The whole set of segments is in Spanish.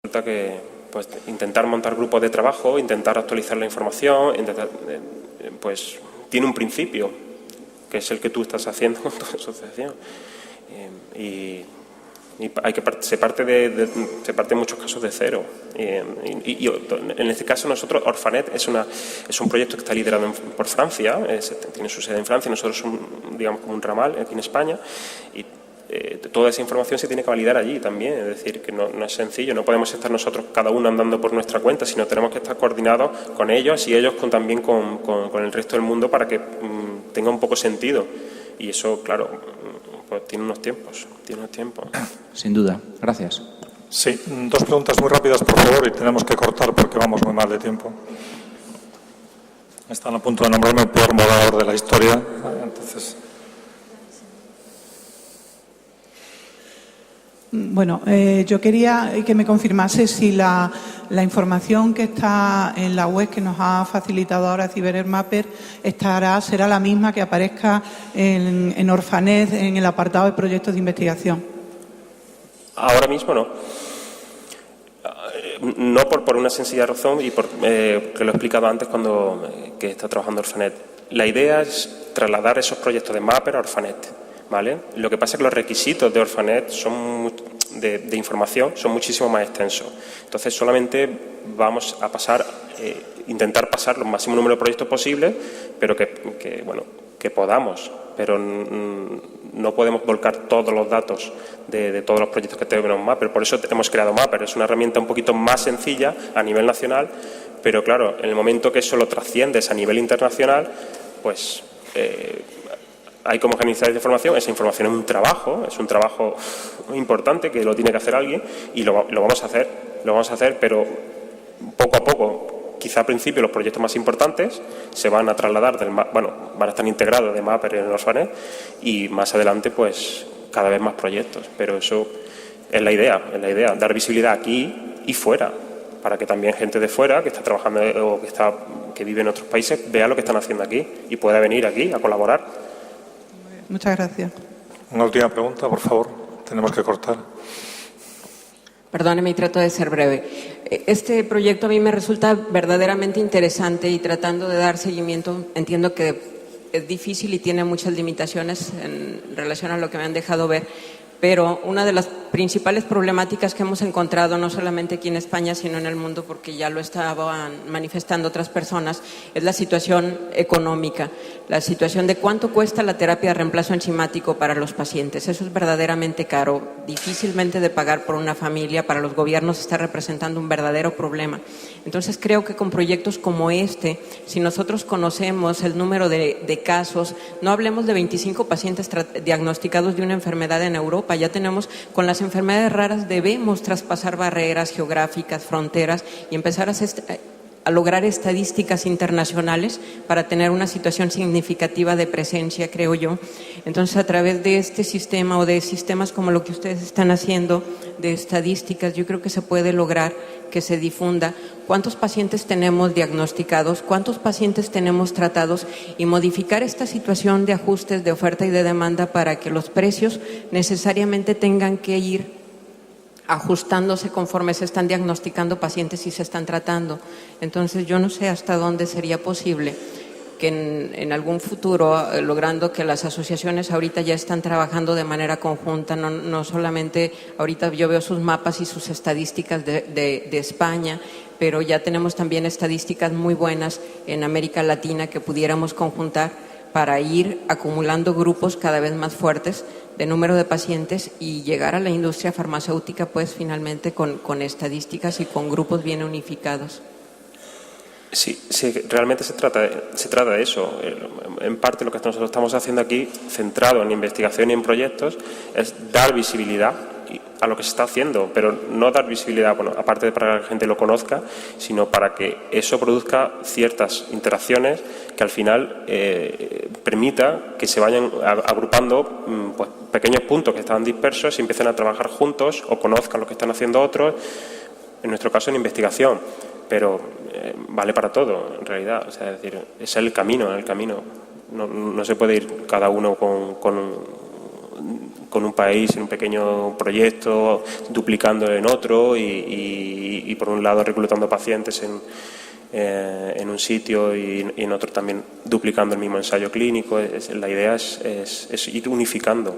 Resulta que pues, intentar montar grupos de trabajo, intentar actualizar la información, pues tiene un principio, que es el que tú estás haciendo con tu asociación. Se parte en muchos casos de cero. En este caso nosotros, Orphanet es un proyecto que está liderado por Francia, tiene su sede en Francia, nosotros somos, digamos, como un ramal aquí en España, y toda esa información se tiene que validar allí también, es decir, que no es sencillo, no podemos estar nosotros cada uno andando por nuestra cuenta, sino tenemos que estar coordinados con ellos y ellos también con el resto del mundo para que tenga un poco sentido. Y eso, claro, pues tiene unos tiempos. Sin duda. Gracias. Sí, dos preguntas muy rápidas, por favor, y tenemos que cortar porque vamos muy mal de tiempo. Están a punto de nombrarme el peor moderador de la historia, entonces... Bueno, yo quería que me confirmase si la información que está en la web que nos ha facilitado ahora CyberMapper será la misma que aparezca en Orphanet en el apartado de proyectos de investigación. Ahora mismo no. No por una sencilla razón y que lo he explicado antes que está trabajando Orphanet. La idea es trasladar esos proyectos de Mapper a Orphanet. ¿Vale? Lo que pasa es que los requisitos de Orphanet de información son muchísimo más extensos. Entonces, solamente vamos a intentar pasar los máximo número de proyectos posibles, pero que podamos. Pero no podemos volcar todos los datos de todos los proyectos que tenemos Mapper. Por eso hemos creado Mapper. Es una herramienta un poquito más sencilla a nivel nacional, pero claro, en el momento que eso lo trasciendes a nivel internacional, pues... hay como organizar esa información. Esa información es un trabajo importante que lo tiene que hacer alguien y lo vamos a hacer, pero poco a poco. Quizá al principio los proyectos más importantes se van a trasladar van a estar integrados de Mapper en Orphanet y más adelante pues cada vez más proyectos, pero eso es la idea, dar visibilidad aquí y fuera, para que también gente de fuera que está trabajando o que vive en otros países vea lo que están haciendo aquí y pueda venir aquí a colaborar. Muchas gracias. Una última pregunta, por favor. Tenemos que cortar. Perdóneme y trato de ser breve. Este proyecto a mí me resulta verdaderamente interesante y tratando de dar seguimiento, entiendo que es difícil y tiene muchas limitaciones en relación a lo que me han dejado ver, pero una de las principales problemáticas que hemos encontrado, no solamente aquí en España, sino en el mundo, porque ya lo estaban manifestando otras personas, es la situación económica, la situación de cuánto cuesta la terapia de reemplazo enzimático para los pacientes. Eso es verdaderamente caro, difícilmente de pagar por una familia, para los gobiernos está representando un verdadero problema. Entonces creo que con proyectos como este, si nosotros conocemos el número de casos, no hablemos de 25 pacientes diagnosticados de una enfermedad en Europa, ya tenemos, con las enfermedades raras debemos traspasar barreras geográficas, fronteras y empezar a lograr estadísticas internacionales para tener una situación significativa de presencia, creo yo. Entonces, a través de este sistema o de sistemas como lo que ustedes están haciendo de estadísticas, yo creo que se puede lograr que se difunda cuántos pacientes tenemos diagnosticados, cuántos pacientes tenemos tratados y modificar esta situación de ajustes de oferta y de demanda para que los precios necesariamente tengan que ir ajustándose conforme se están diagnosticando pacientes y se están tratando. Entonces, yo no sé hasta dónde sería posible que en algún futuro, logrando que las asociaciones ahorita ya están trabajando de manera conjunta, no solamente, ahorita yo veo sus mapas y sus estadísticas de España, pero ya tenemos también estadísticas muy buenas en América Latina que pudiéramos conjuntar para ir acumulando grupos cada vez más fuertes de número de pacientes y llegar a la industria farmacéutica pues finalmente con estadísticas y con grupos bien unificados. Sí, realmente se trata de eso. En parte lo que nosotros estamos haciendo aquí, centrado en investigación y en proyectos, es dar visibilidad a lo que se está haciendo, pero no dar visibilidad, aparte de para que la gente lo conozca, sino para que eso produzca ciertas interacciones que al final permita que se vayan agrupando pues, pequeños puntos que estaban dispersos y empiecen a trabajar juntos o conozcan lo que están haciendo otros, en nuestro caso en investigación, pero vale para todo en realidad, o sea, es decir, es el camino, no se puede ir cada uno con un país en un pequeño proyecto, duplicándolo en otro y por un lado reclutando pacientes en un sitio y en otro también duplicando el mismo ensayo clínico. La idea es ir unificando.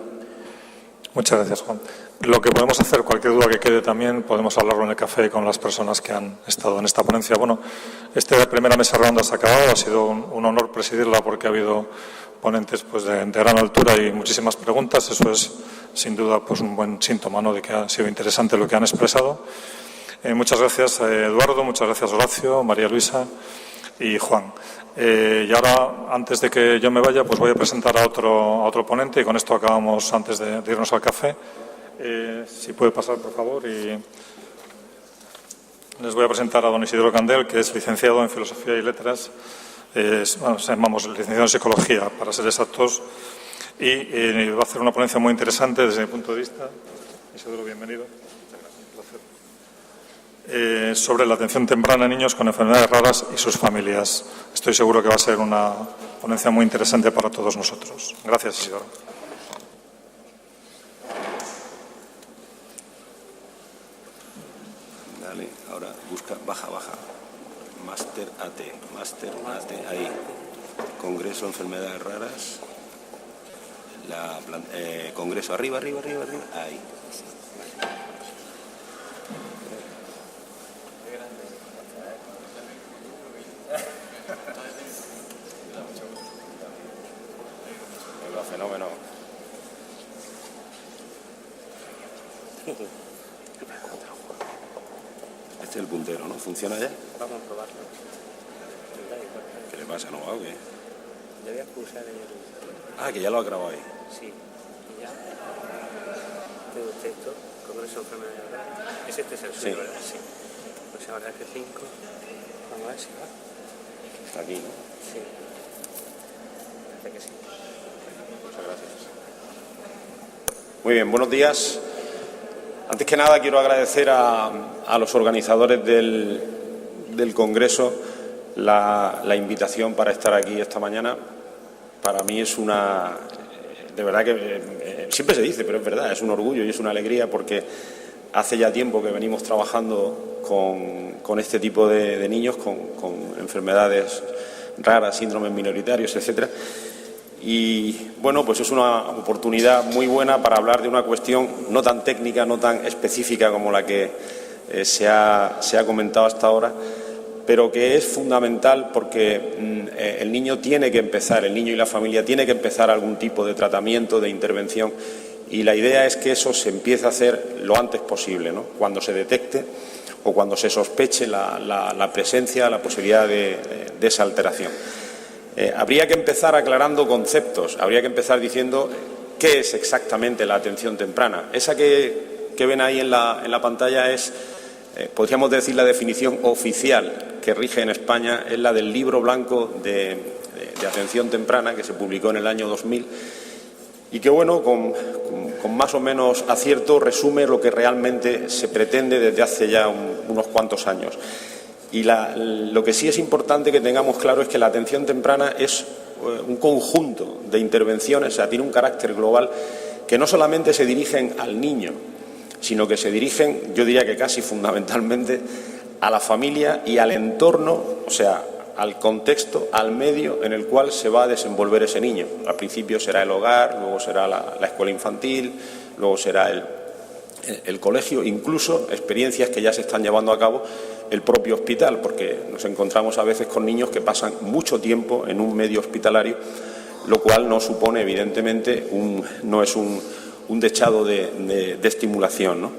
Muchas gracias, Juan. Lo que podemos hacer, cualquier duda que quede también, podemos hablarlo en el café con las personas que han estado en esta ponencia. Bueno, esta primera mesa redonda se ha acabado, ha sido un honor presidirla porque ha habido ponentes pues, de gran altura y muchísimas preguntas. Eso es, sin duda, pues un buen síntoma, ¿no?, de que ha sido interesante lo que han expresado. Muchas gracias, Eduardo, muchas gracias, Horacio, María Luisa y Juan. Y ahora, antes de que yo me vaya, pues voy a presentar a otro ponente y con esto acabamos antes de irnos al café. Si puede pasar, por favor. Y les voy a presentar a don Isidoro Candel, que es licenciado en Filosofía y Letras, licenciado en Psicología, para ser exactos, y va a hacer una ponencia muy interesante desde mi punto de vista. Isidoro, bienvenido. Sobre la atención temprana a niños con enfermedades raras y sus familias. Estoy seguro que va a ser una ponencia muy interesante para todos nosotros. Gracias, Isidoro. Dale, ahora busca, baja. Máster AT, ahí. Congreso de Enfermedades Raras. Congreso, arriba, ahí. Fenómeno. Este es el puntero, ¿no? ¿Funciona ya? Vamos a probarlo. ¿Qué le pasa? ¿No va o qué? Le voy a pulsar Ah, que ya lo ha grabado ahí. Sí, y ya. Tengo texto, Congreso de Enfermedades Raras. Este es el suyo, ¿verdad? Sí. Pues ahora F5. Vamos a ver si va. Está aquí, ¿no? Sí. Parece que sí. Muchas gracias. Muy bien, buenos días. Antes que nada quiero agradecer a los organizadores del Congreso la invitación para estar aquí esta mañana. Para mí es de verdad que siempre se dice, pero es verdad, es un orgullo y es una alegría porque hace ya tiempo que venimos trabajando con este tipo de niños, con enfermedades raras, síndromes minoritarios, etcétera. Y bueno, pues es una oportunidad muy buena para hablar de una cuestión no tan técnica, no tan específica como la que se ha comentado hasta ahora, pero que es fundamental porque el niño y la familia tiene que empezar algún tipo de tratamiento, de intervención, y la idea es que eso se empiece a hacer lo antes posible, ¿no? Cuando se detecte o cuando se sospeche la presencia, la posibilidad de esa alteración. Habría que empezar aclarando conceptos, habría que empezar diciendo qué es exactamente la atención temprana. Esa que ven ahí en la pantalla es, podríamos decir, la definición oficial que rige en España, es la del Libro Blanco de Atención Temprana, que se publicó en el año 2000 y que, bueno, con más o menos acierto resume lo que realmente se pretende desde hace ya unos cuantos años. Y lo que sí es importante que tengamos claro es que la atención temprana es un conjunto de intervenciones, o sea, tiene un carácter global que no solamente se dirigen al niño, sino que se dirigen, yo diría que casi fundamentalmente, a la familia y al entorno, o sea, al contexto, al medio en el cual se va a desenvolver ese niño. Al principio será el hogar, luego será la escuela infantil, luego será el colegio, incluso experiencias que ya se están llevando a cabo el propio hospital, porque nos encontramos a veces con niños que pasan mucho tiempo en un medio hospitalario, lo cual no supone, evidentemente, no es un dechado de estimulación, ¿no?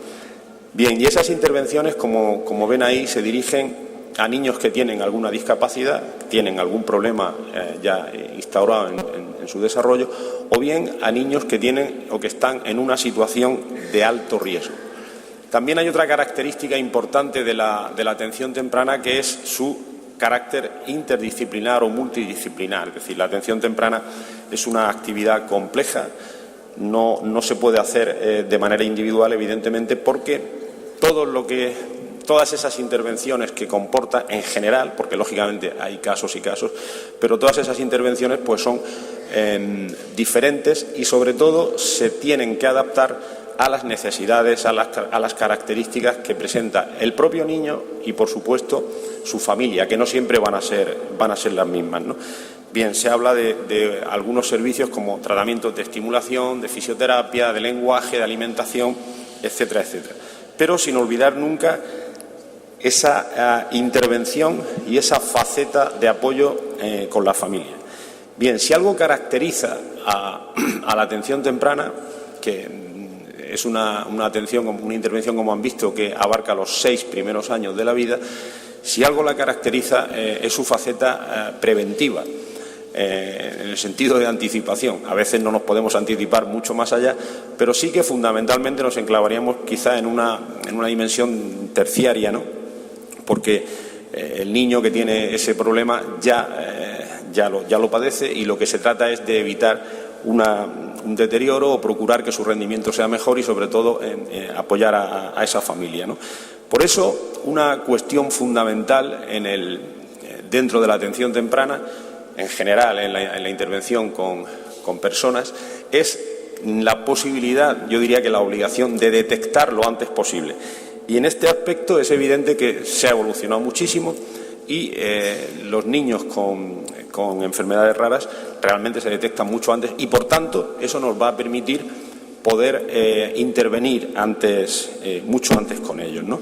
Bien, y esas intervenciones, como ven ahí, se dirigen a niños que tienen alguna discapacidad, tienen algún problema ya instaurado en su desarrollo, o bien a niños que tienen o que están en una situación de alto riesgo. También hay otra característica importante de la atención temprana, que es su carácter interdisciplinar o multidisciplinar. Es decir, la atención temprana es una actividad compleja, no se puede hacer de manera individual, evidentemente, porque todo lo que todas esas intervenciones que comporta en general, porque lógicamente hay casos y casos, pero todas esas intervenciones pues son diferentes y sobre todo se tienen que adaptar a las necesidades, a las características que presenta el propio niño y, por supuesto, su familia, que no siempre van a ser las mismas, ¿no? Bien, se habla de algunos servicios como tratamientos de estimulación, de fisioterapia, de lenguaje, de alimentación, etcétera, etcétera. Pero sin olvidar nunca esa intervención y esa faceta de apoyo con la familia. Bien, si algo caracteriza a la atención temprana, que es una intervención, como han visto, que abarca los 6 primeros años de la vida, si algo la caracteriza es su faceta preventiva, en el sentido de anticipación. A veces no nos podemos anticipar mucho más allá, pero sí que fundamentalmente nos enclavaríamos quizá en una dimensión terciaria, ¿no? Porque el niño que tiene ese problema ya lo padece y lo que se trata es de evitar un deterioro o procurar que su rendimiento sea mejor y, sobre todo, apoyar a esa familia, ¿no? Por eso, una cuestión fundamental dentro de la atención temprana, en general, en la intervención con personas, es la posibilidad, yo diría que la obligación de detectar lo antes posible. Y en este aspecto es evidente que se ha evolucionado muchísimo y los niños con enfermedades raras realmente se detectan mucho antes y, por tanto, eso nos va a permitir poder intervenir mucho antes con ellos, ¿no?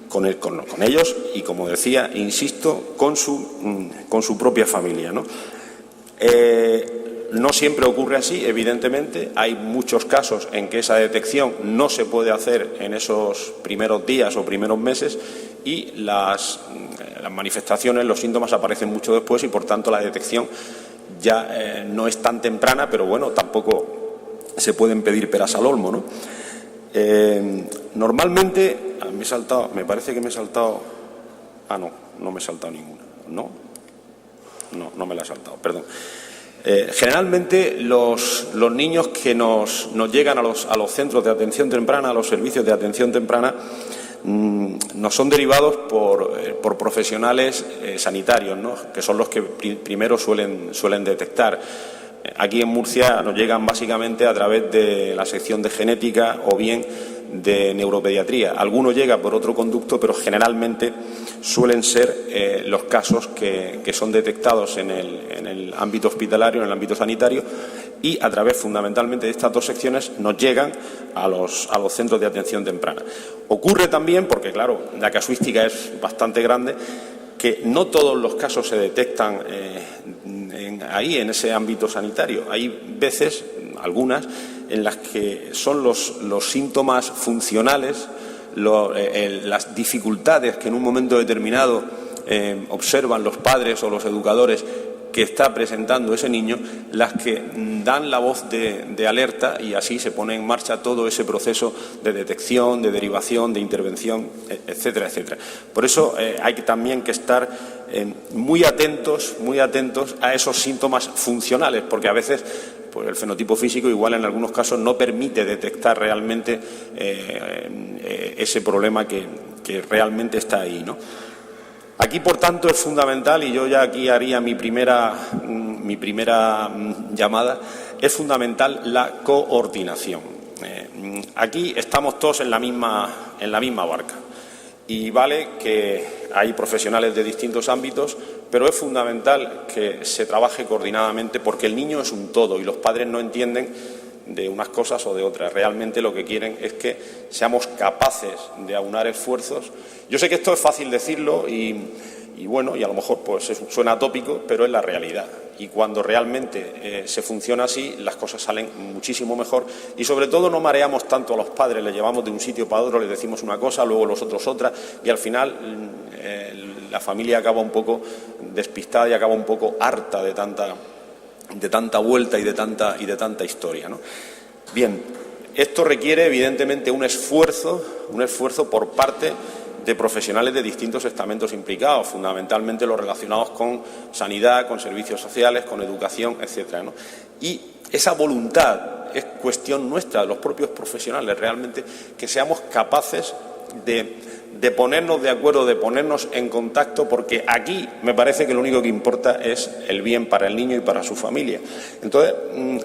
Con ellos y, como decía, insisto, con su propia familia, ¿no? No siempre ocurre así, evidentemente. Hay muchos casos en que esa detección no se puede hacer en esos primeros días o primeros meses y las manifestaciones, los síntomas aparecen mucho después y, por tanto, la detección ya no es tan temprana, pero bueno, tampoco se pueden pedir peras al olmo, ¿no? Normalmente, me parece que me he saltado. No me he saltado ninguna. No me la he saltado, perdón. Generalmente los niños que nos llegan a los centros de atención temprana, a los servicios de atención temprana, nos son derivados por profesionales sanitarios, ¿no? Que son los que primero suelen detectar. Aquí en Murcia nos llegan básicamente a través de la sección de genética o bien de neuropediatría. Algunos llegan por otro conducto, pero generalmente suelen ser los casos que son detectados en el ámbito hospitalario, en el ámbito sanitario, y a través fundamentalmente de estas dos secciones nos llegan a los centros de atención temprana. Ocurre también, porque claro, la casuística es bastante grande, que no todos los casos se detectan ahí, en ese ámbito sanitario. Hay veces, algunas, en las que son los síntomas funcionales, las dificultades que en un momento determinado observan los padres o los educadores que está presentando ese niño, las que dan la voz de alerta, y así se pone en marcha todo ese proceso de detección, de derivación, de intervención, etcétera, etcétera. Por eso hay también que estar muy atentos a esos síntomas funcionales, porque a veces pues el fenotipo físico igual en algunos casos no permite detectar realmente ese problema que realmente está ahí, ¿no? Aquí, por tanto, es fundamental, y yo ya aquí haría mi primera llamada, es fundamental la coordinación. Aquí estamos todos en la misma barca y vale que hay profesionales de distintos ámbitos, pero es fundamental que se trabaje coordinadamente porque el niño es un todo y los padres no entienden de unas cosas o de otras. Realmente lo que quieren es que seamos capaces de aunar esfuerzos. Yo sé que esto es fácil decirlo y bueno, y a lo mejor pues suena tópico, pero es la realidad. Y cuando realmente se funciona así, las cosas salen muchísimo mejor y sobre todo no mareamos tanto a los padres, les llevamos de un sitio para otro, les decimos una cosa, luego los otros otra y al final la familia acaba un poco despistada y acaba un poco harta de tanta vuelta y de tanta historia, ¿no? Bien, esto requiere evidentemente un esfuerzo por parte de profesionales de distintos estamentos implicados, fundamentalmente los relacionados con sanidad, con servicios sociales, con educación, etcétera, ¿no? Y esa voluntad es cuestión nuestra, de los propios profesionales, realmente, que seamos capaces de ponernos de acuerdo, de ponernos en contacto, porque aquí me parece que lo único que importa es el bien para el niño y para su familia. Entonces,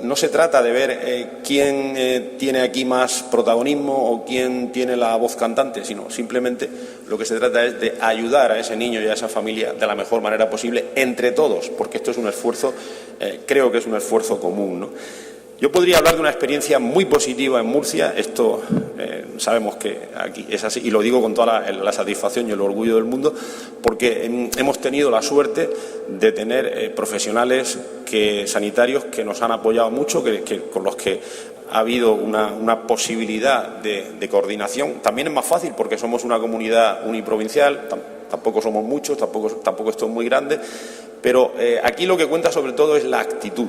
no se trata de ver quién tiene aquí más protagonismo o quién tiene la voz cantante, sino simplemente lo que se trata es de ayudar a ese niño y a esa familia de la mejor manera posible entre todos, porque esto es un esfuerzo, creo que es un esfuerzo común, ¿no? Yo podría hablar de una experiencia muy positiva en Murcia, esto sabemos que aquí es así, y lo digo con toda la satisfacción y el orgullo del mundo, porque hemos tenido la suerte de tener profesionales sanitarios que nos han apoyado mucho, con los que ha habido una posibilidad de coordinación. También es más fácil porque somos una comunidad uniprovincial, tampoco somos muchos, tampoco esto es muy grande, pero aquí lo que cuenta sobre todo es la actitud.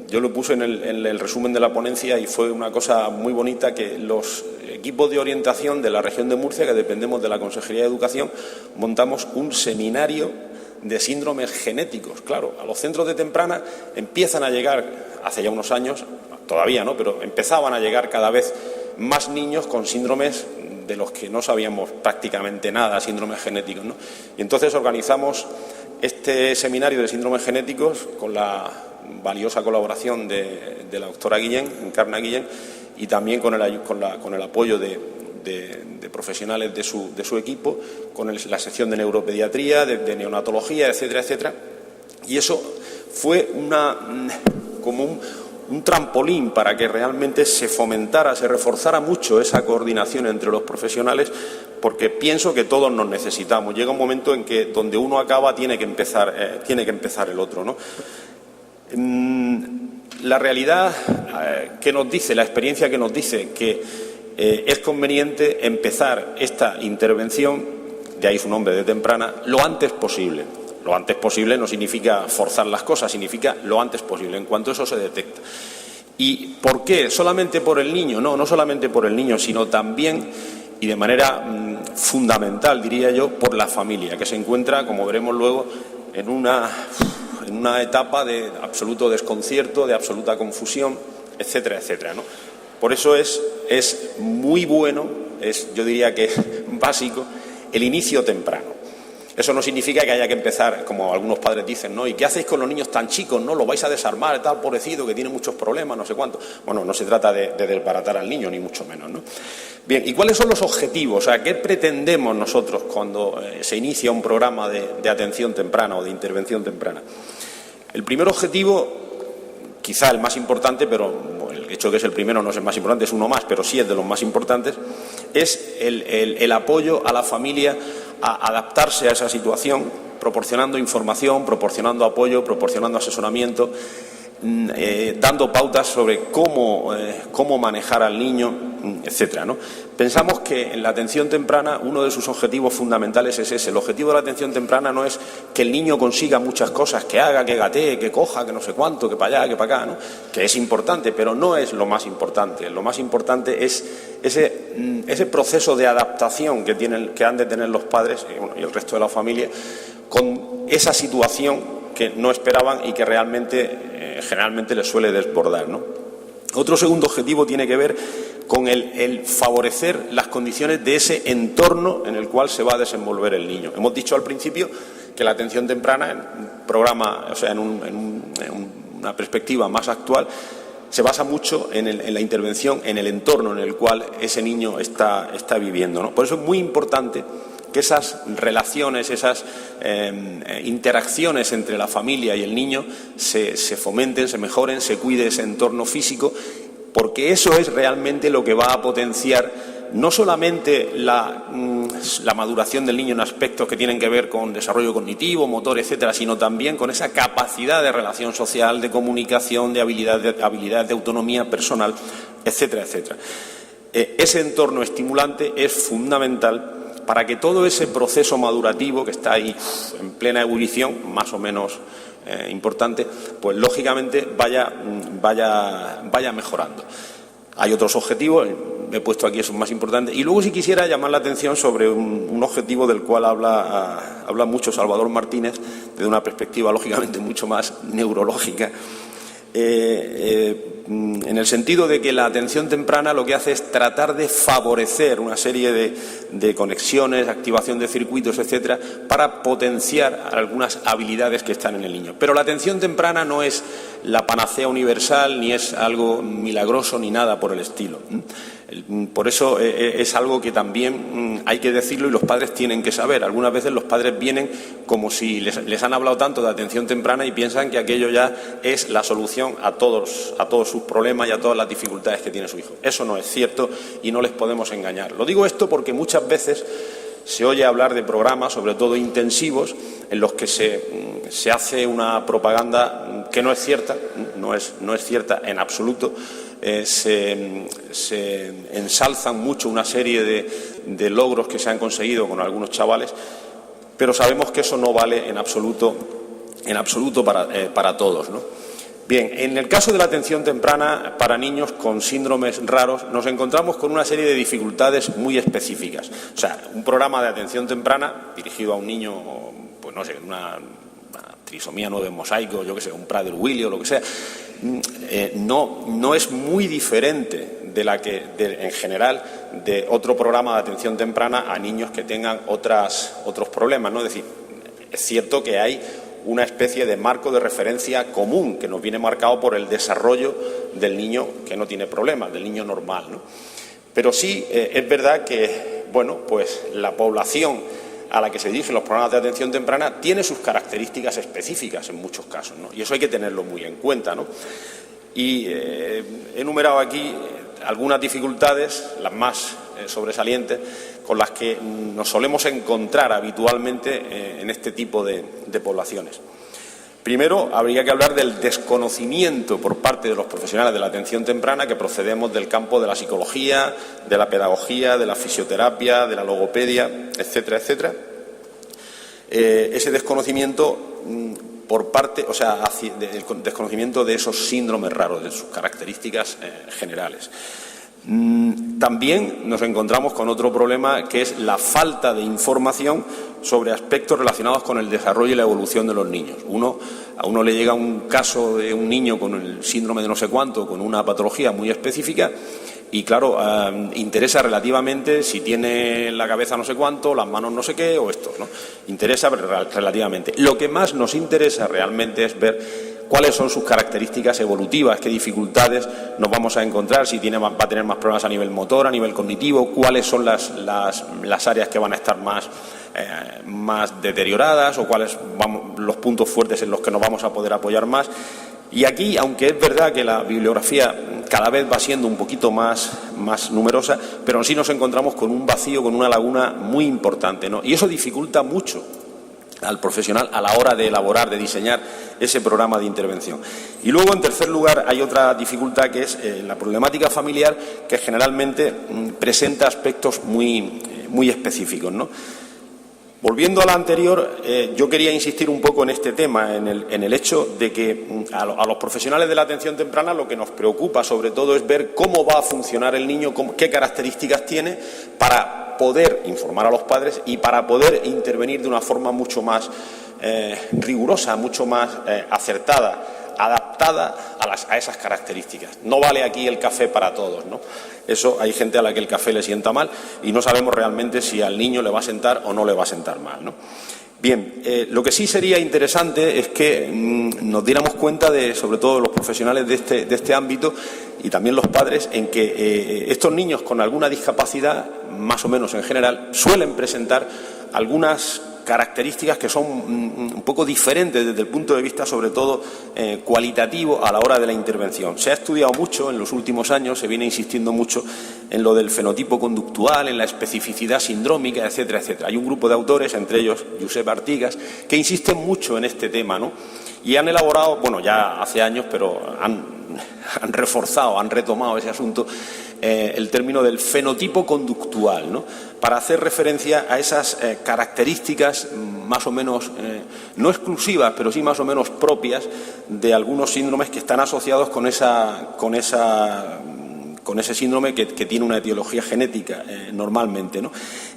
Yo lo puse en el resumen de la ponencia y fue una cosa muy bonita que los equipos de orientación de la región de Murcia, que dependemos de la Consejería de Educación, montamos un seminario de síndromes genéticos. Claro, a los centros de temprana empiezan a llegar, hace ya unos años, todavía no, pero empezaban a llegar cada vez más niños con síndromes de los que no sabíamos prácticamente nada, síndromes genéticos, ¿no? Y entonces organizamos este seminario de síndromes genéticos con la valiosa colaboración de la doctora Guillén, Encarna Guillén, y también con el apoyo de profesionales de su equipo, con la sección de neuropediatría, de neonatología, etcétera, etcétera. Y eso fue como un trampolín para que realmente se fomentara, se reforzara mucho esa coordinación entre los profesionales, porque pienso que todos nos necesitamos. Llega un momento en que donde uno acaba tiene que empezar el otro, ¿no? La realidad que nos dice, la experiencia que nos dice que es conveniente empezar esta intervención, de ahí su nombre, de temprana, lo antes posible. Lo antes posible no significa forzar las cosas, significa lo antes posible, en cuanto eso se detecta. ¿Y por qué? ¿Solamente por el niño? No solamente por el niño, sino también, y de manera fundamental, diría yo, por la familia, que se encuentra, como veremos luego, en una etapa de absoluto desconcierto, de absoluta confusión, etcétera, etcétera, ¿no? Por eso es muy bueno, yo diría que es básico, el inicio temprano. Eso no significa que haya que empezar, como algunos padres dicen, ¿no? ¿Y qué hacéis con los niños tan chicos? ¿No? ¿Lo vais a desarmar, tal pobrecito que tiene muchos problemas, no sé cuánto? Bueno, no se trata de desbaratar al niño, ni mucho menos, ¿no? Bien, ¿y cuáles son los objetivos? O sea, ¿qué pretendemos nosotros cuando se inicia un programa de atención temprana o de intervención temprana? El primer objetivo, quizá el más importante, pero el hecho de que es el primero no es el más importante, es uno más, pero sí es de los más importantes, es el apoyo a la familia a adaptarse a esa situación, proporcionando información, proporcionando apoyo, proporcionando asesoramiento, dando pautas sobre cómo manejar al niño, etcétera, ¿no? Pensamos que en la atención temprana uno de sus objetivos fundamentales es ese. El objetivo de la atención temprana no es que el niño consiga muchas cosas, que haga, que gatee, que coja, que no sé cuánto, que para allá, que para acá, ¿no? Que es importante, pero no es lo más importante. Lo más importante es ese proceso de adaptación que han de tener los padres y el resto de la familia con esa situación que no esperaban y que realmente generalmente les suele desbordar, ¿no? Otro segundo objetivo tiene que ver con el favorecer las condiciones de ese entorno en el cual se va a desenvolver el niño. Hemos dicho al principio que la atención temprana, en un programa, o sea, en una perspectiva más actual, se basa mucho en la intervención, en el entorno en el cual ese niño está viviendo, ¿no? Por eso es muy importante que esas relaciones, esas interacciones entre la familia y el niño se fomenten, se mejoren, se cuide ese entorno físico, porque eso es realmente lo que va a potenciar no solamente la maduración del niño en aspectos que tienen que ver con desarrollo cognitivo, motor, etcétera, sino también con esa capacidad de relación social, de comunicación, de habilidad de autonomía personal, etcétera, etcétera. Ese entorno estimulante es fundamental para que todo ese proceso madurativo que está ahí en plena ebullición, más o menos importante, pues lógicamente vaya mejorando. Hay otros objetivos, me he puesto aquí esos más importantes, y luego si quisiera llamar la atención sobre un objetivo del cual habla mucho Salvador Martínez, desde una perspectiva lógicamente mucho más neurológica, en el sentido de que la atención temprana lo que hace es tratar de favorecer una serie de conexiones, activación de circuitos, etcétera, para potenciar algunas habilidades que están en el niño. Pero la atención temprana no es la panacea universal, ni es algo milagroso, ni nada por el estilo. Por eso es algo que también hay que decirlo y los padres tienen que saber. Algunas veces los padres vienen como si les han hablado tanto de atención temprana y piensan que aquello ya es la solución a todos sus problemas y a todas las dificultades que tiene su hijo. Eso no es cierto y no les podemos engañar. Lo digo esto porque muchas veces se oye hablar de programas, sobre todo intensivos, en los que se hace una propaganda que no es cierta, no es cierta en absoluto. Se ensalzan mucho una serie de logros que se han conseguido con algunos chavales, pero sabemos que eso no vale en absoluto para todos, ¿no? Bien, en el caso de la atención temprana para niños con síndromes raros nos encontramos con una serie de dificultades muy específicas. O sea, un programa de atención temprana dirigido a un niño, pues no sé, una trisomía 9 en mosaico, yo que sé, un Prader-Willi o lo que sea, no es muy diferente de la que, en general, de otro programa de atención temprana a niños que tengan otros problemas, ¿no? Es decir, es cierto que hay una especie de marco de referencia común que nos viene marcado por el desarrollo del niño que no tiene problemas, del niño normal, ¿no? Pero sí es verdad que, bueno, pues la población a la que se dirigen los programas de atención temprana tiene sus características específicas en muchos casos, ¿no? Y eso hay que tenerlo muy en cuenta, ¿no? Y he enumerado aquí algunas dificultades, las más sobresalientes, con las que nos solemos encontrar habitualmente en este tipo de poblaciones. Primero, habría que hablar del desconocimiento por parte de los profesionales de la atención temprana que procedemos del campo de la psicología, de la pedagogía, de la fisioterapia, de la logopedia, etcétera, etcétera. Ese desconocimiento por parte, o sea, el desconocimiento de esos síndromes raros, de sus características generales. También nos encontramos con otro problema que es la falta de información sobre aspectos relacionados con el desarrollo y la evolución de los niños. A uno le llega un caso de un niño con el síndrome de no sé cuánto, con una patología muy específica y, claro, interesa relativamente si tiene la cabeza no sé cuánto, las manos no sé qué o esto, ¿no? Interesa relativamente. Lo que más nos interesa realmente es ver cuáles son sus características evolutivas, qué dificultades nos vamos a encontrar, si va a tener más problemas a nivel motor, a nivel cognitivo, cuáles son las áreas que van a estar más deterioradas o cuáles los puntos fuertes en los que nos vamos a poder apoyar más. Y aquí, aunque es verdad que la bibliografía cada vez va siendo un poquito más numerosa, pero sí nos encontramos con un vacío, con una laguna muy importante, ¿no? Y eso dificulta mucho al profesional a la hora de elaborar, de diseñar ese programa de intervención. Y luego, en tercer lugar, hay otra dificultad que es la problemática familiar, que generalmente presenta aspectos muy específicos, ¿no? Volviendo a la anterior, yo quería insistir un poco en este tema, en el hecho de que a los profesionales de la atención temprana lo que nos preocupa sobre todo es ver cómo va a funcionar el niño, qué características tiene para poder informar a los padres y para poder intervenir de una forma mucho más rigurosa, mucho más acertada, adaptada a esas características. No vale aquí el café para todos, ¿no? Eso hay gente a la que el café le sienta mal y no sabemos realmente si al niño le va a sentar o no le va a sentar mal, ¿no? Bien, lo que sí sería interesante es que nos diéramos cuenta sobre todo los profesionales de este ámbito y también los padres, en que estos niños con alguna discapacidad, más o menos en general, suelen presentar algunas características que son un poco diferentes desde el punto de vista, sobre todo, cualitativo a la hora de la intervención. Se ha estudiado mucho en los últimos años, se viene insistiendo mucho en lo del fenotipo conductual, en la especificidad sindrómica, etcétera, etcétera. Hay un grupo de autores, entre ellos Josep Artigas, que insisten mucho en este tema, ¿no? Y han elaborado, bueno, ya hace años, pero han reforzado, han retomado ese asunto, el término del fenotipo conductual, ¿no? Para hacer referencia a esas características más o menos, no exclusivas, pero sí más o menos propias de algunos síndromes que están asociados con ese síndrome que tiene una etiología genética normalmente, ¿no?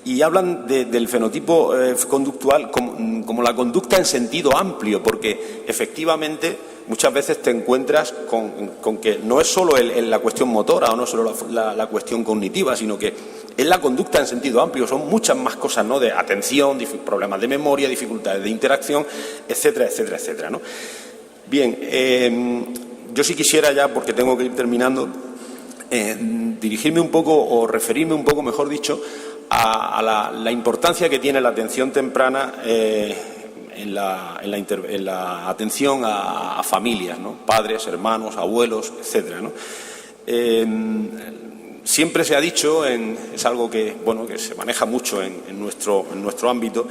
Y hablan del fenotipo conductual como la conducta en sentido amplio, porque efectivamente muchas veces te encuentras con que no es solo la cuestión motora o no es solo la cuestión cognitiva, sino que es la conducta en sentido amplio. Son muchas más cosas, ¿no? De atención, problemas de memoria, dificultades de interacción, etcétera, etcétera, etcétera, ¿no? Bien, yo sí quisiera ya, porque tengo que ir terminando, dirigirme un poco o referirme un poco, mejor dicho, a la importancia que tiene la atención temprana en la atención a familias, ¿no? Padres, hermanos, abuelos, etcétera, ¿no? Siempre se ha dicho, es algo que se maneja mucho en nuestro ámbito,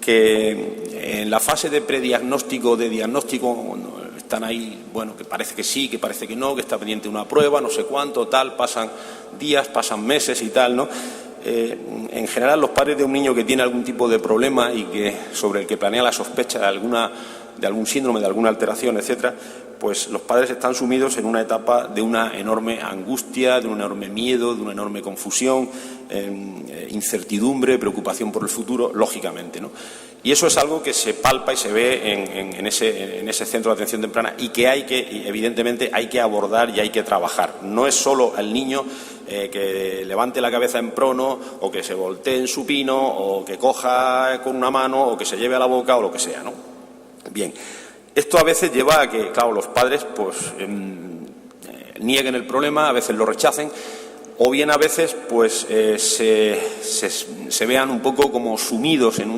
que en la fase de prediagnóstico, de diagnóstico, están ahí, que parece que sí, que parece que no, que está pendiente una prueba, no sé cuánto, tal, pasan días, pasan meses y tal, ¿no? En general, los padres de un niño que tiene algún tipo de problema y sobre el que planea la sospecha de algún síndrome, de alguna alteración, etcétera, pues los padres están sumidos en una etapa de una enorme angustia, de un enorme miedo, de una enorme confusión, incertidumbre, preocupación por el futuro, lógicamente, ¿no? Y eso es algo que se palpa y se ve en ese centro de atención temprana y que evidentemente hay que abordar y hay que trabajar. No es solo el niño que levante la cabeza en prono o que se voltee en supino o que coja con una mano o que se lleve a la boca o lo que sea, ¿no? Bien, esto a veces lleva a que, claro, los padres nieguen el problema, a veces lo rechacen, o bien a veces se vean un poco como sumidos en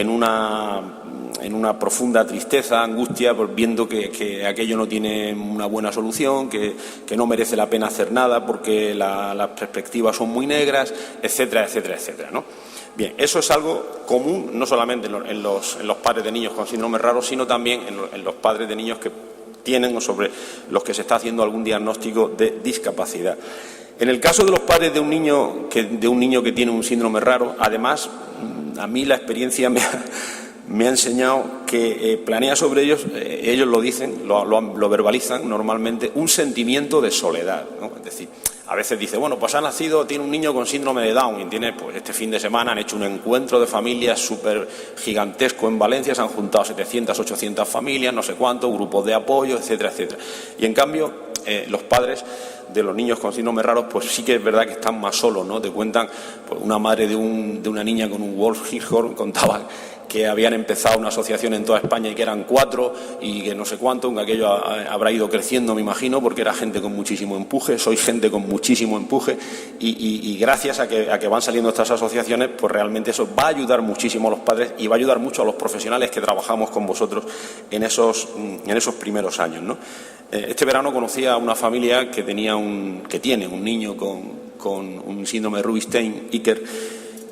una profunda tristeza, angustia, viendo que aquello no tiene una buena solución, que no merece la pena hacer nada porque las perspectivas son muy negras, etcétera, etcétera, etcétera, ¿no? Bien, eso es algo común no solamente en los padres de niños con síndromes raros, sino también en los padres de niños que tienen o sobre los que se está haciendo algún diagnóstico de discapacidad. En el caso de los padres de un niño que tiene un síndrome raro, además, a mí la experiencia me ha enseñado que planea sobre ellos, ellos lo dicen, lo verbalizan normalmente, un sentimiento de soledad, ¿no? Es decir, a veces dice, tiene un niño con síndrome de Down y este fin de semana han hecho un encuentro de familias súper gigantesco en Valencia, se han juntado 700, 800 familias, no sé cuánto, grupos de apoyo, etcétera, etcétera. Y en cambio, los padres de los niños con síndrome raros, pues sí que es verdad que están más solos, ¿no? Te cuentan, una madre de una niña con un Wolf-Hirschhorn contaba que habían empezado una asociación en toda España y que eran 4 y que no sé cuánto, que aquello habrá ido creciendo, me imagino, porque era gente con muchísimo empuje, soy gente con muchísimo empuje y gracias a que van saliendo estas asociaciones, pues realmente eso va a ayudar muchísimo a los padres y va a ayudar mucho a los profesionales que trabajamos con vosotros en esos primeros años, ¿no? Este verano conocí a una familia que tiene un niño con un síndrome de Rubinstein-Iker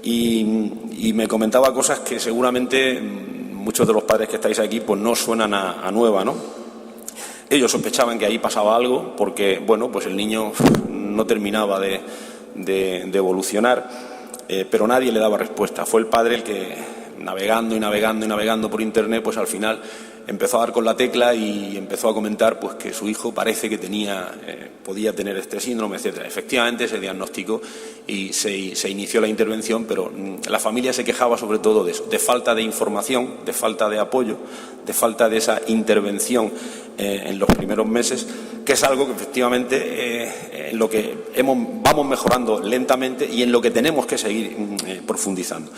y me comentaba cosas que seguramente muchos de los padres que estáis aquí pues no suenan a nueva, ¿no? Ellos sospechaban que ahí pasaba algo porque, pues el niño no terminaba de evolucionar, pero nadie le daba respuesta. Fue el padre el que, navegando por internet, pues al final empezó a dar con la tecla y empezó a comentar pues que su hijo parece que podía tener este síndrome, etcétera. Efectivamente se diagnosticó y se inició la intervención, pero la familia se quejaba sobre todo de eso, de falta de información, de falta de apoyo, de falta de esa intervención en los primeros meses, que es algo que efectivamente en lo que vamos mejorando lentamente y en lo que tenemos que seguir profundizando.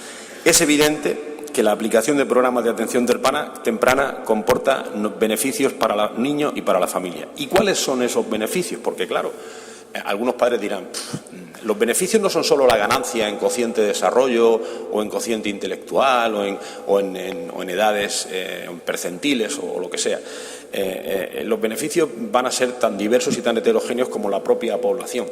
Es evidente que la aplicación de programas de atención temprana comporta beneficios para los niños y para la familia. ¿Y cuáles son esos beneficios? Porque, claro, algunos padres dirán, los beneficios no son solo la ganancia en cociente de desarrollo o en cociente intelectual o en edades en percentiles o lo que sea. Los beneficios van a ser tan diversos y tan heterogéneos como la propia población.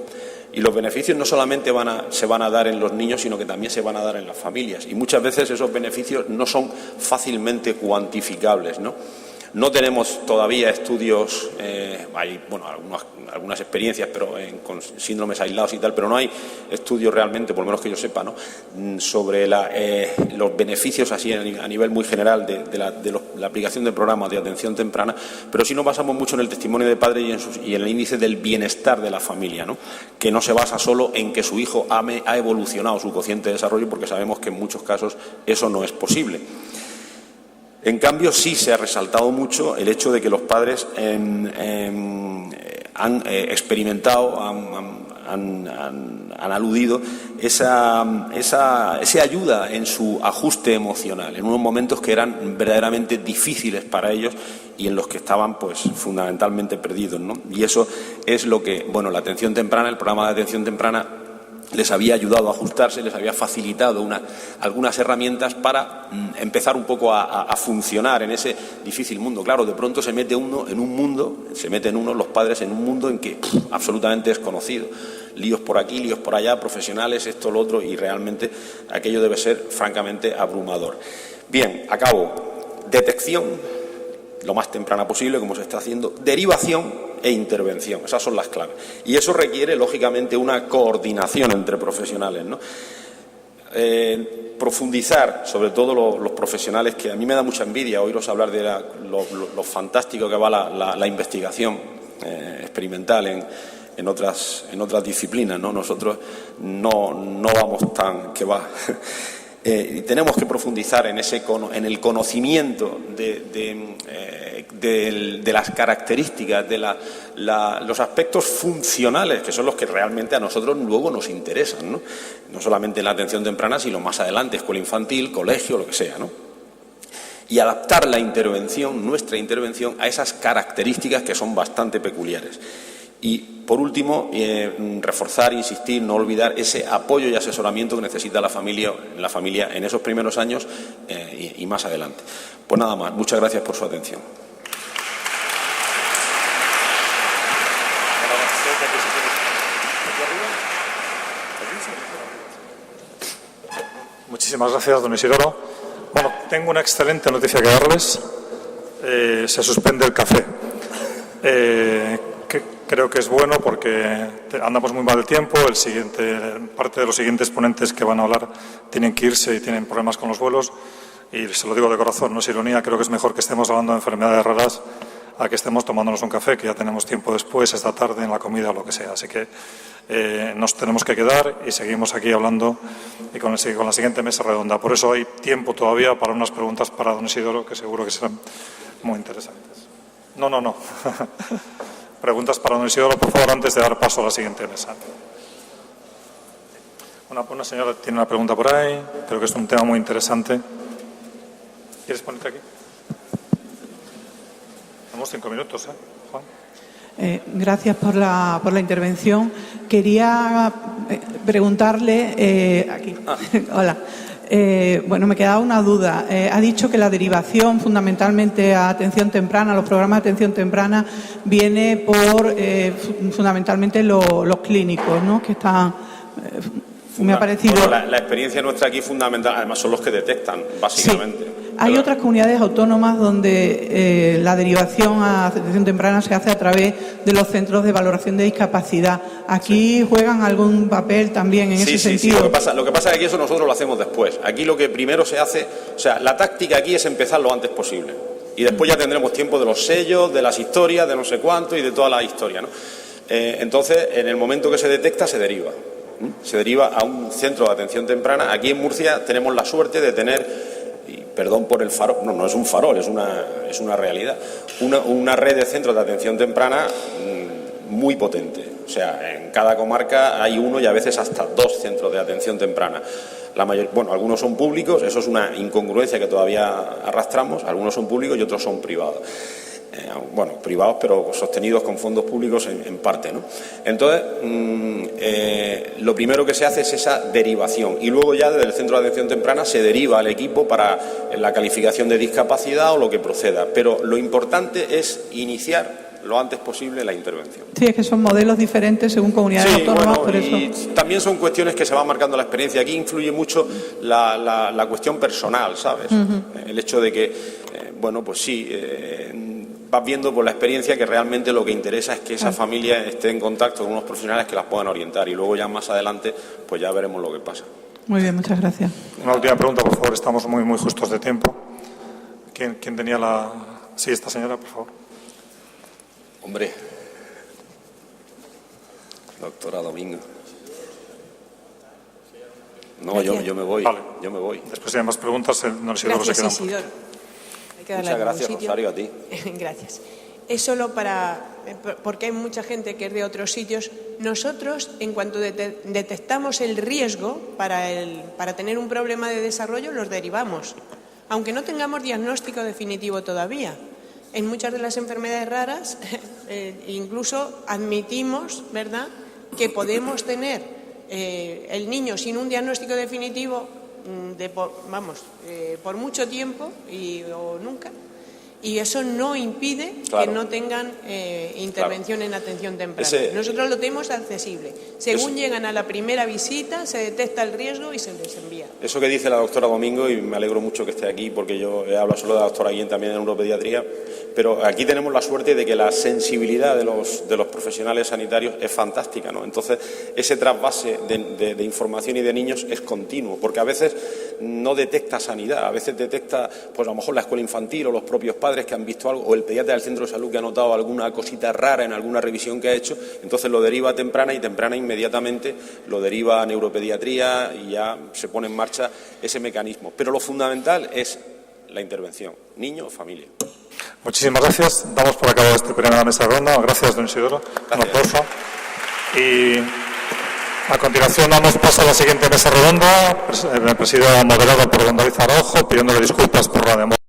Y los beneficios no solamente se van a dar en los niños, sino que también se van a dar en las familias. Y muchas veces esos beneficios no son fácilmente cuantificables, ¿no? No tenemos todavía estudios, hay algunas experiencias pero con síndromes aislados y tal, pero no hay estudios realmente, por lo menos que yo sepa, ¿no?, sobre los beneficios así a nivel muy general de la aplicación de programas de atención temprana, pero sí nos basamos mucho en el testimonio de padres y en el índice del bienestar de la familia, ¿no?, que no se basa solo en que su hijo ha evolucionado su cociente de desarrollo, porque sabemos que en muchos casos eso no es posible. En cambio, sí se ha resaltado mucho el hecho de que los padres han experimentado, han aludido esa ayuda en su ajuste emocional, en unos momentos que eran verdaderamente difíciles para ellos y en los que estaban pues fundamentalmente perdidos, ¿no? Y eso es lo que, bueno, la atención temprana, el programa de atención temprana les había ayudado a ajustarse, les había facilitado algunas herramientas para empezar un poco a funcionar en ese difícil mundo. Claro, de pronto se mete uno en un mundo, los padres en un mundo en que absolutamente desconocido. Líos por aquí, líos por allá, profesionales, esto, lo otro, y realmente aquello debe ser francamente abrumador. Bien, acabo. Detección, lo más temprana posible, como se está haciendo. Derivación e intervención, esas son las claves. Y eso requiere, lógicamente, una coordinación entre profesionales, ¿no? Profundizar, sobre todo los profesionales, que a mí me da mucha envidia oíros hablar de lo fantástico que va la investigación experimental en otras disciplinas, ¿no? Nosotros no vamos tan que va. Y tenemos que profundizar en el conocimiento de las características, de los aspectos funcionales, que son los que realmente a nosotros luego nos interesan, ¿no? No solamente en la atención temprana, sino más adelante, escuela infantil, colegio, lo que sea, ¿no? Y adaptar la intervención, nuestra intervención, a esas características que son bastante peculiares. Y, por último, reforzar, insistir, no olvidar ese apoyo y asesoramiento que necesita la familia en esos primeros años y más adelante. Pues nada más. Muchas gracias por su atención. Muchísimas gracias, don Isidoro. Bueno, tengo una excelente noticia que darles. Se suspende el café. Creo que es bueno porque andamos muy mal de tiempo. Parte de los siguientes ponentes que van a hablar tienen que irse y tienen problemas con los vuelos. Y se lo digo de corazón, no es ironía, creo que es mejor que estemos hablando de enfermedades raras a que estemos tomándonos un café, que ya tenemos tiempo después, esta tarde, en la comida o lo que sea. Así que nos tenemos que quedar y seguimos aquí hablando y con la siguiente mesa redonda. Por eso hay tiempo todavía para unas preguntas para don Isidoro que seguro que serán muy interesantes. No. Preguntas para don Isidoro, por favor, antes de dar paso a la siguiente mesa. Una señora tiene una pregunta por ahí. Creo que es un tema muy interesante. ¿Quieres ponerte aquí? Tenemos 5 minutos, Juan. Gracias por la intervención. Quería preguntarle... aquí. Hola. Bueno, me quedaba una duda. Ha dicho que la derivación fundamentalmente a atención temprana, los programas de atención temprana, viene por fundamentalmente los clínicos, ¿no? Que están... me ha parecido... Bueno, la experiencia nuestra aquí fundamental, además son los que detectan, básicamente. Sí. Hay otras comunidades autónomas donde la derivación a atención temprana se hace a través de los centros de valoración de discapacidad. ¿Aquí juegan algún papel también en ese sentido? Sí. Lo que pasa es que aquí eso nosotros lo hacemos después. Aquí lo que primero se hace, o sea, la táctica aquí es empezar lo antes posible. Y después ya tendremos tiempo de los sellos, de las historias, de no sé cuánto y de toda la historia, ¿no? Entonces, en el momento que se detecta, se deriva. Se deriva a un centro de atención temprana. Aquí en Murcia tenemos la suerte de tener... Perdón por el farol, no es un farol, es una realidad. Una red de centros de atención temprana muy potente. O sea, en cada comarca hay uno y a veces hasta 2 centros de atención temprana. Algunos son públicos, eso es una incongruencia que todavía arrastramos, algunos son públicos y otros son privados. Privados pero sostenidos con fondos públicos en parte, ¿no? Entonces, lo primero que se hace es esa derivación y luego ya desde el centro de atención temprana se deriva al equipo para la calificación de discapacidad o lo que proceda. Pero lo importante es iniciar lo antes posible la intervención. Sí, es que son modelos diferentes según comunidades autónomas, por eso. Y también son cuestiones que se van marcando la experiencia. Aquí influye mucho la cuestión personal, ¿sabes? El hecho de que, vas viendo por la experiencia que realmente lo que interesa es que esa familia esté en contacto con unos profesionales que las puedan orientar y luego ya más adelante pues ya veremos lo que pasa. Muy bien, muchas gracias. Una última pregunta, por favor, estamos muy justos de tiempo. ¿Quién tenía la...? Sí, esta señora, por favor. Hombre, doctora Domingo. No, yo me voy. Vale. Yo me voy. Después si hay más preguntas, no sé si se queda. que darla Muchas en gracias, algún sitio. Rosario, a ti. Gracias. Es solo porque hay mucha gente que es de otros sitios. Nosotros, en cuanto detectamos el riesgo para tener un problema de desarrollo, los derivamos, aunque no tengamos diagnóstico definitivo todavía. En muchas de las enfermedades raras, incluso admitimos, ¿verdad?, que podemos tener el niño sin un diagnóstico definitivo por mucho tiempo o nunca. Y eso no impide que no tengan intervención en atención temprana. Nosotros lo tenemos accesible. Según llegan a la primera visita, se detecta el riesgo y se les envía. Eso que dice la doctora Domingo, y me alegro mucho que esté aquí, porque yo he hablado solo de la doctora Guillén también en neuropediatría, pero aquí tenemos la suerte de que la sensibilidad de los profesionales sanitarios es fantástica, ¿no? Entonces, ese trasvase de información y de niños es continuo, porque a veces no detecta sanidad, a veces detecta, pues a lo mejor la escuela infantil o los propios padres que han visto algo, o el pediatra del centro de salud que ha notado alguna cosita rara en alguna revisión que ha hecho, entonces lo deriva a temprana, y temprana inmediatamente lo deriva a neuropediatría y ya se pone en marcha ese mecanismo. Pero lo fundamental es la intervención, niño o familia. Muchísimas gracias. Damos por acabado esta primera mesa ronda. Gracias, don Isidoro. Un aplauso. Y a continuación damos paso a la siguiente mesa redonda, presidida moderada por don David Araujo, pidiéndole disculpas por la demora.